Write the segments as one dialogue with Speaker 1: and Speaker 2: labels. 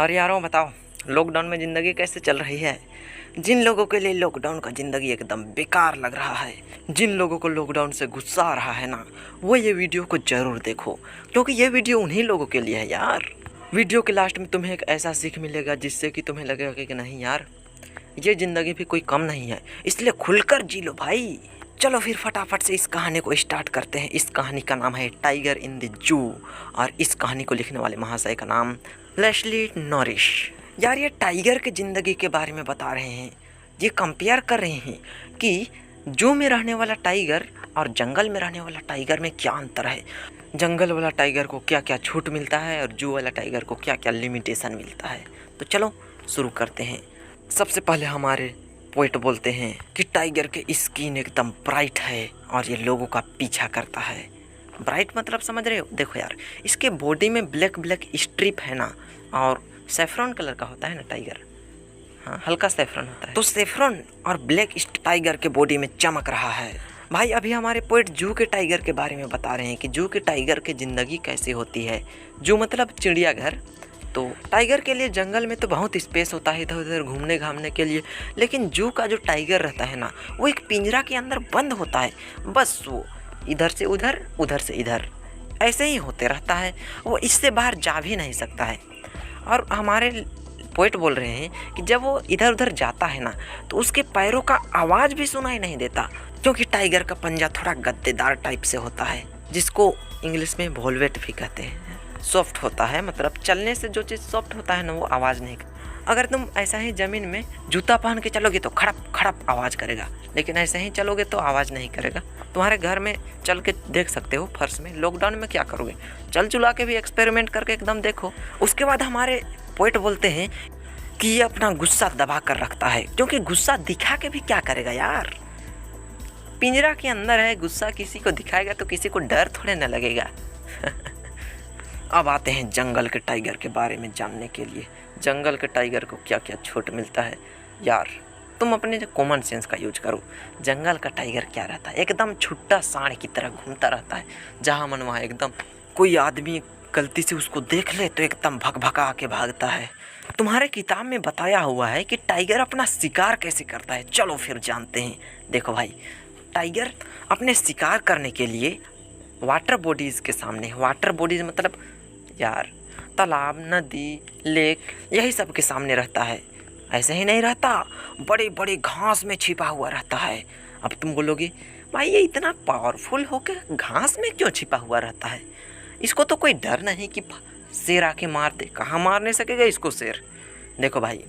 Speaker 1: और यारों बताओ, लॉकडाउन में ज़िंदगी कैसे चल रही है। जिन लोगों के लिए लॉकडाउन का ज़िंदगी एकदम बेकार लग रहा है, जिन लोगों को लॉकडाउन से गुस्सा आ रहा है ना, वो ये वीडियो को ज़रूर देखो, क्योंकि ये वीडियो उन्हीं लोगों के लिए है यार। वीडियो के लास्ट में तुम्हें एक ऐसा सीख मिलेगा जिससे कि तुम्हें लगेगा कि नहीं यार, ये ज़िंदगी भी कोई कम नहीं है, इसलिए खुलकर जी लो भाई। चलो फिर फटाफट से इस कहानी को स्टार्ट करते हैं। इस कहानी का नाम है टाइगर इन द जू, और इस कहानी को लिखने वाले महाशय का नाम लेस्ली नॉरिस। यार ये टाइगर के ज़िंदगी के बारे में बता रहे हैं। ये कंपेयर कर रहे हैं कि जू में रहने वाला टाइगर और जंगल में रहने वाला टाइगर में क्या अंतर है। जंगल वाला टाइगर को क्या क्या छूट मिलता है और जू वाला टाइगर को क्या क्या लिमिटेशन मिलता है। तो चलो शुरू करते हैं। सबसे पहले हमारे पोएट बोलते हैं कि टाइगर के स्किन एकदम ब्राइट है और ये लोगों का पीछा करता है। ब्राइट मतलब समझ रहे हो? देखो यार, इसके बॉडी में ब्लैक ब्लैक स्ट्रिप है ना, और सेफ्रॉन कलर का होता है ना टाइगर। हाँ, हल्का सेफ्रॉन होता है, तो सेफ्रॉन और ब्लैक टाइगर के बॉडी में चमक रहा है। भाई अभी हमारे पोएट जू के टाइगर के बारे में बता रहे हैं कि जू के टाइगर की ज़िंदगी कैसी होती है। जू मतलब चिड़ियाघर। तो टाइगर के लिए जंगल में तो बहुत स्पेस होता है इधर उधर घूमने घामने के लिए, लेकिन जू का जो टाइगर रहता है ना, वो एक पिंजरा के अंदर बंद होता है। बस वो इधर से उधर, उधर से इधर ऐसे ही होते रहता है। वो इससे बाहर जा भी नहीं सकता है। और हमारे पोएट बोल रहे हैं कि जब वो इधर उधर जाता है ना, तो उसके पैरों का आवाज़ भी सुनाई नहीं देता, क्योंकि टाइगर का पंजा थोड़ा गद्देदार टाइप से होता है, जिसको इंग्लिश में वोल्वेट भी कहते हैं। सॉफ्ट होता है, मतलब चलने से जो चीज़ सॉफ्ट होता है ना, वो आवाज़ नहीं। अगर तुम ऐसा ही ज़मीन में जूता पहन के चलोगे तो खड़प खड़प आवाज़ करेगा, लेकिन ऐसे ही चलोगे तो आवाज़ नहीं करेगा। तुम्हारे घर में चल के देख सकते हो फर्श में। लॉकडाउन में क्या करोगे, चल चुला के भी एक्सपेरिमेंट करके एकदम देखो। उसके बाद हमारे पोएट बोलते हैं कि ये अपना गुस्सा दबा कर रखता है, क्योंकि गुस्सा दिखा के भी क्या करेगा यार। पिंजरा के अंदर है, गुस्सा किसी को दिखाएगा तो किसी को डर थोड़े न लगेगा। अब आते हैं जंगल के टाइगर के बारे में जानने के लिए। जंगल के टाइगर को क्या क्या छूट मिलता है। यार तुम अपने जो कॉमन सेंस का यूज करो। जंगल का टाइगर क्या रहता है, एकदम छुट्टा सांड की तरह घूमता रहता है। जहाँ मन वहाँ एकदम, कोई आदमी गलती से उसको देख ले तो एकदम भगा के भागता है। तुम्हारे किताब में बताया हुआ है कि टाइगर अपना शिकार कैसे करता है। चलो फिर जानते हैं। देखो भाई, टाइगर अपने शिकार करने के लिए वाटर बॉडीज़ के सामने, वाटर बॉडीज़ मतलब यार तालाब, नदी, लेक, यही सब के सामने रहता है। ऐसे ही नहीं रहता, बड़े बड़े घास में छिपा हुआ रहता है। अब तुम बोलोगे भाई ये इतना पावरफुल होकर घास में क्यों छिपा हुआ रहता है, इसको तो कोई डर नहीं कि शेर आके मार दे। कहाँ मार नहीं सकेगा इसको शेर। देखो भाई,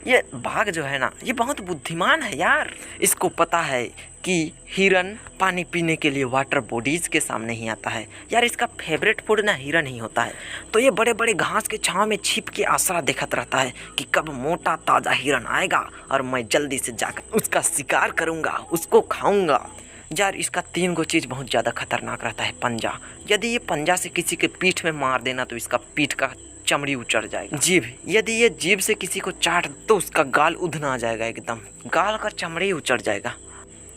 Speaker 1: ये बाघ जो है ना, ये बहुत बुद्धिमान है यार। इसको पता है कि हिरन पानी पीने के लिए वाटर बॉडीज़ के सामने ही आता है। यार इसका फेवरेट फूड ना हिरन ही होता है। तो ये बड़े बड़े घास के छांव में छिप के आसरा देखत रहता है कि कब मोटा ताज़ा हिरन आएगा और मैं जल्दी से जाकर उसका शिकार करूँगा, उसको खाऊँगा। यार इसका 3 गो चीज़ बहुत ज़्यादा खतरनाक रहता है। पंजा, यदि ये पंजा से किसी के पीठ में मार देना तो इसका पीठ का चमड़ी उचड़ जाएगा। जीभ, यदि ये जीभ से किसी को चाट तो उसका गाल उधना आ जाएगा, एकदम गाल का चमड़ी उचड़ जाएगा।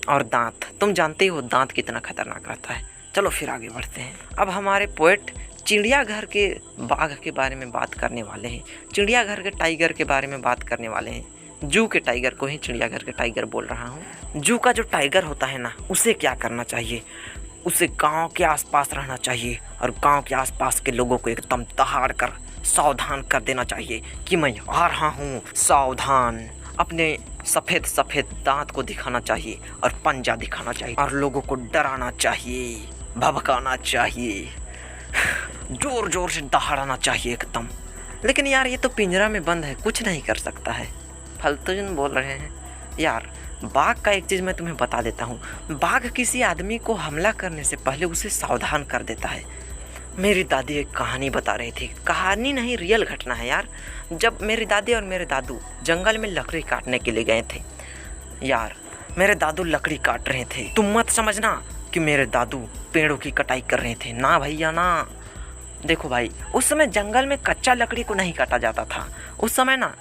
Speaker 1: और दांत, तुम जानते ही हो दांत कितना खतरनाक रहता है। चलो फिर आगे बढ़ते हैं। अब हमारे पोएट चिड़ियाघर के बाघ के बारे में बात करने वाले हैं। चिड़ियाघर के टाइगर के बारे में बात करने वाले हैं। जू के टाइगर को ही चिड़ियाघर के टाइगर बोल रहा हूँ। जू का जो टाइगर होता है ना, उसे क्या करना चाहिए, उसे गाँव के आसपास रहना चाहिए और गाँव के आसपास के लोगों को एकदम दहाड़ कर सावधान कर देना चाहिए कि मैं आ रहा हूँ, सावधान। अपने सफ़ेद सफ़ेद दांत को दिखाना चाहिए और पंजा दिखाना चाहिए और लोगों को डराना चाहिए, भभकाना चाहिए, जोर जोर से दहाड़ना चाहिए एकदम। लेकिन यार ये तो पिंजरा में बंद है, कुछ नहीं कर सकता है। फालतू बोल रहे हैं यार। बाघ का एक चीज़ मैं तुम्हें बता देता हूँ। बाघ किसी आदमी को हमला करने से पहले उसे सावधान कर देता है। मेरी दादी एक कहानी बता रही थी, कहानी नहीं रियल घटना है यार। जब मेरी दादी और मेरे दादू जंगल में लकड़ी काटने के लिए गए थे, यार मेरे दादू लकड़ी काट रहे थे। तुम मत समझना कि मेरे दादू पेड़ों की कटाई कर रहे थे, ना भैया ना। देखो भाई, उस समय जंगल में कच्चा लकड़ी को नहीं काटा जाता था। उस समय ना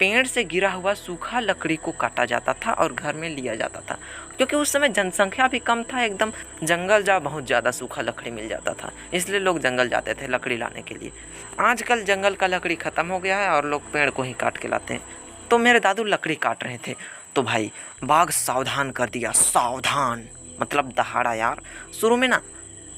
Speaker 1: पेड़ से गिरा हुआ सूखा लकड़ी को काटा जाता था और घर में लिया जाता था, क्योंकि उस समय जनसंख्या भी कम था, एकदम जंगल जा बहुत ज़्यादा सूखा लकड़ी मिल जाता था, इसलिए लोग जंगल जाते थे लकड़ी लाने के लिए। आजकल जंगल का लकड़ी ख़त्म हो गया है और लोग पेड़ को ही काट के लाते हैं। तो मेरे दादू लकड़ी काट रहे थे, तो भाई बाघ सावधान कर दिया। सावधान मतलब दहाड़ा यार। शुरू में ना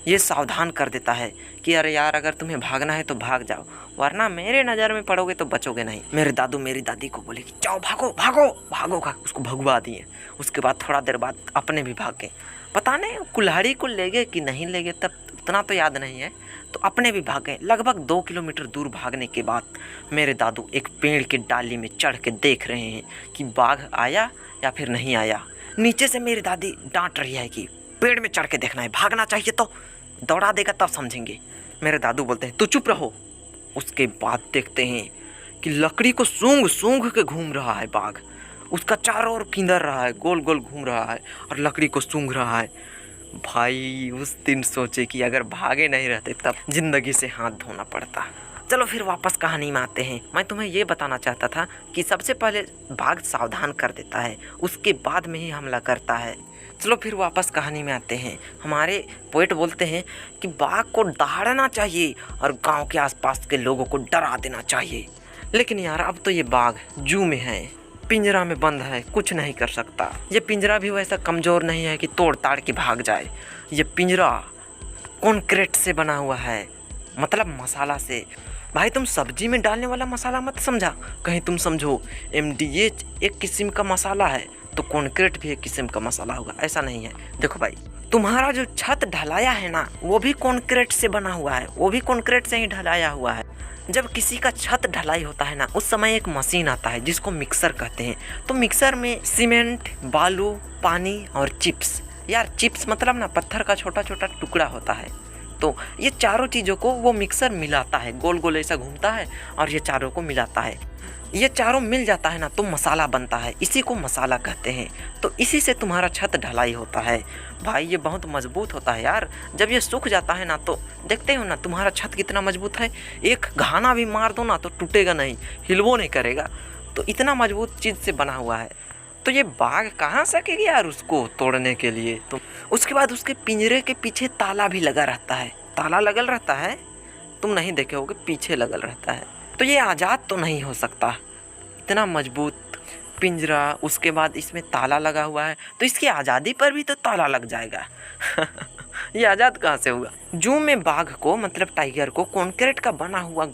Speaker 1: ये सावधान कर देता है कि अरे यार अगर तुम्हें भागना है तो भाग जाओ, वरना मेरे नज़र में पड़ोगे तो बचोगे नहीं। मेरे दादू मेरी दादी को बोले कि जाओ भागो भागो भागो का, उसको भगवा दिए। उसके बाद थोड़ा देर बाद अपने भी भाग गए। पता नहीं कुल्हाड़ी को ले गए कि नहीं ले गए, तब उतना तो याद नहीं है। तो अपने भी भाग गए। लगभग 2 किलोमीटर दूर भागने के बाद मेरे दादू एक पेड़ की डाली में चढ़ के देख रहे हैं कि बाघ आया या फिर नहीं आया। नीचे से मेरी दादी डांट रही है कि पेड़ में चढ़ के देखना है, भागना चाहिए तो दौड़ा देगा तब समझेंगे। मेरे दादू बोलते हैं तू चुप रहो। उसके बाद देखते हैं कि लकड़ी को सूंघ सूंघ के घूम रहा है बाघ। उसका चारों ओर किंदर रहा है, गोल गोल घूम रहा है और लकड़ी को सूंघ रहा है। भाई उस दिन सोचे कि अगर भागे नहीं रहते तब जिंदगी से हाथ धोना पड़ता। चलो फिर वापस कहानी में आते हैं। मैं तुम्हें ये बताना चाहता था कि सबसे पहले बाघ सावधान कर देता है, उसके बाद में ही हमला करता है। चलो फिर वापस कहानी में आते हैं। हमारे पोएट बोलते हैं कि बाघ को दहाड़ना चाहिए और गांव के आसपास के लोगों को डरा देना चाहिए। लेकिन यार अब तो ये बाघ जू में है, पिंजरा में बंद है, कुछ नहीं कर सकता। ये पिंजरा भी वैसा कमज़ोर नहीं है कि तोड़ ताड़ के भाग जाए। ये पिंजरा कंक्रीट से बना हुआ है, मतलब मसाला से। भाई तुम सब्जी में डालने वाला मसाला मत समझा, कहीं तुम समझो MDH एक किस्म का मसाला है तो कंक्रीट भी एक किस्म का मसाला होगा, ऐसा नहीं है। देखो भाई तुम्हारा जो छत ढलाया है ना वो भी कंक्रीट से बना हुआ है, वो भी कंक्रीट से ही ढलाया हुआ है। जब किसी का छत ढलाई होता है ना उस समय एक मशीन आता है जिसको मिक्सर कहते हैं। तो मिक्सर में सीमेंट, बालू, पानी और चिप्स, यार चिप्स मतलब ना पत्थर का छोटा छोटा टुकड़ा होता है। तो ये चारों चीज़ों को वो मिक्सर मिलाता है, गोल गोल ऐसा घूमता है और ये चारों को मिलाता है। ये चारों मिल जाता है ना तो मसाला बनता है, इसी को मसाला कहते हैं। तो इसी से तुम्हारा छत ढलाई होता है। भाई ये बहुत मजबूत होता है यार। जब ये सूख जाता है ना तो देखते हो ना तुम्हारा छत कितना मजबूत है। एक घाना भी मार दो ना तो टूटेगा नहीं, हिलवो नहीं करेगा। तो इतना मजबूत चीज़ से बना हुआ है। तो ये बाघ कहाँ सकेगी यार उसको तोड़ने के लिए। तो उसके बाद उसके पिंजरे के पीछे ताला भी लगा रहता है। ताला लगल रहता है, तुम नहीं देखे होगे, पीछे लगल रहता है। तो ये आज़ाद तो नहीं हो सकता, इतना मजबूत पिंजरा, उसके बाद इसमें ताला लगा हुआ है तो इसकी आज़ादी पर भी तो ताला लग जाएगा। ये आज़ाद कहाँ से हुआ। जू में बाघ को मतलब टाइगर को कंक्रीट का बना हुआ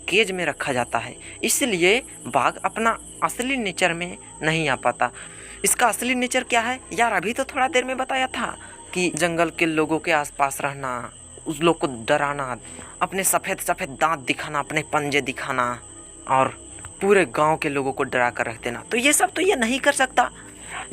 Speaker 1: केज में रखा जाता है, इसलिए बाघ अपना असली नेचर में नहीं आ पाता। इसका असली नेचर क्या है यार, अभी तो थोड़ा देर में बताया था कि जंगल के लोगों के आसपास रहना, उस लोग को डराना, अपने सफ़ेद सफ़ेद दांत दिखाना, अपने पंजे दिखाना और पूरे गांव के लोगों को डरा कर रख देना। तो ये सब तो ये नहीं कर सकता।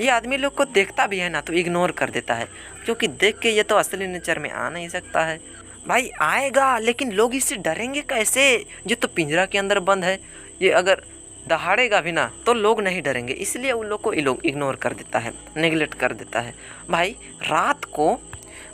Speaker 1: ये आदमी लोग को देखता भी है ना तो इग्नोर कर देता है, क्योंकि देख के ये तो असली नेचर में आ नहीं सकता है। भाई आएगा लेकिन लोग इससे डरेंगे कैसे, ये तो पिंजरा के अंदर बंद है। ये अगर दहाड़ेगा भी ना तो लोग नहीं डरेंगे, इसलिए उन लोग को इग्नोर कर देता है, नेगलेक्ट कर देता है। भाई रात को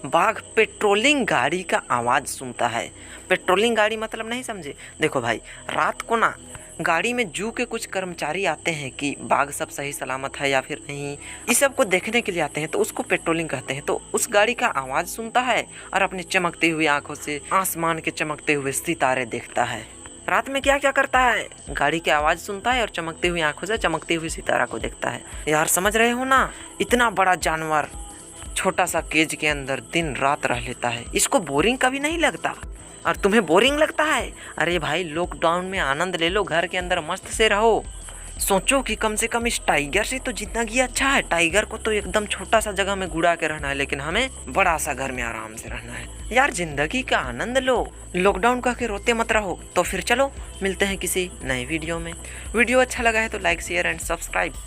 Speaker 1: बाघ पेट्रोलिंग गाड़ी का आवाज़ सुनता है। पेट्रोलिंग गाड़ी मतलब नहीं समझे। देखो भाई रात को ना गाड़ी में जू के कुछ कर्मचारी आते हैं कि बाघ सब सही सलामत है या फिर नहीं, इस सब को देखने के लिए आते हैं, तो उसको पेट्रोलिंग कहते हैं। तो उस गाड़ी का आवाज़ सुनता है और अपने चमकती हुई आंखों से आसमान के चमकते हुए सितारे देखता है। रात में क्या क्या करता है, गाड़ी की आवाज़ सुनता है और चमकती हुई आंखों से चमकती हुई सितारा को देखता है। यार समझ रहे हो ना, इतना बड़ा जानवर छोटा सा केज के अंदर दिन रात रह लेता है, इसको बोरिंग कभी नहीं लगता। और तुम्हें बोरिंग लगता है, अरे भाई लॉकडाउन में आनंद ले लो, घर के अंदर मस्त से रहो। सोचो कि कम से कम इस टाइगर से तो जिंदगी अच्छा है। टाइगर को तो एकदम छोटा सा जगह में गुड़ा के रहना है, लेकिन हमें बड़ा सा घर में आराम से रहना है। यार जिंदगी का आनंद लो, लॉकडाउन कह के रोते मत रहो। तो फिर चलो मिलते हैं किसी नए वीडियो में। वीडियो अच्छा लगा है तो लाइक शेयर एंड सब्सक्राइब।